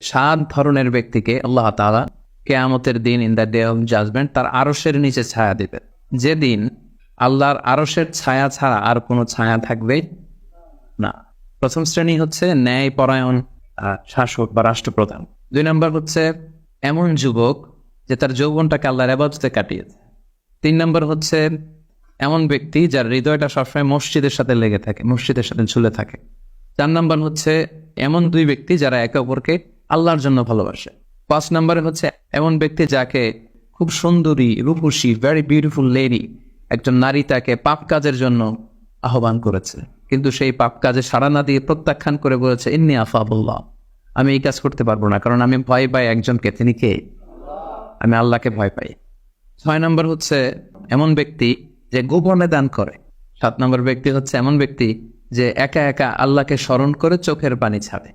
সাত ধরনের ব্যক্তিকে আল্লাহ তাআলা কিয়ামতের দিন in the day of judgement তার আরশের নিচে ছায়া দিবেন, যেদিন আল্লাহর আরশের ছায়া ছাড়া আর কোনো ছায়া থাকবে না। প্রথম শ্রেণী হচ্ছে ন্যায়পরায়ণ শাসক বা রাষ্ট্রপ্রধান। 2 নম্বর হচ্ছে এমন যুবক যে তার যৌবনটাকে আল্লাহর ইবাদতে কাটিয়েছে। 3 নম্বর হচ্ছে এমন ব্যক্তি যার হৃদয়টা সবসময় মসজিদের সাথে লেগে থাকে, মসজিদের সাথে ঝুলে থাকে। 4 নম্বর হচ্ছে এমন 2 ব্যক্তি যারা একে অপরকে আল্লাহর জন্য ভালোবাসে। 5 নম্বরে হচ্ছে এমন ব্যক্তি যাকে খুব সুন্দরী, রূপসী, ভেরি বিউটিফুল লেডি একজন নারী তাকে পাপ কাজের জন্য আহ্বান করেছে, কিন্তু সেই পাপ কাজে সাড়া না দিয়ে প্রত্যাখ্যান করে বলেছে ইন্নী আফাবুল্লাহ, আমি এই কাজ করতে পারবো না, কারণ আমি ভয় পাই একজনকে, তিনি কে? আমি আল্লাহকে ভয় পাই। 6 নম্বর হচ্ছে এমন ব্যক্তি যে গোপনে দান করে। 7 নম্বর ব্যক্তি হচ্ছে এমন ব্যক্তি যে একা একা আল্লাহকে স্মরণ করে চোখের পানি ছাড়ে।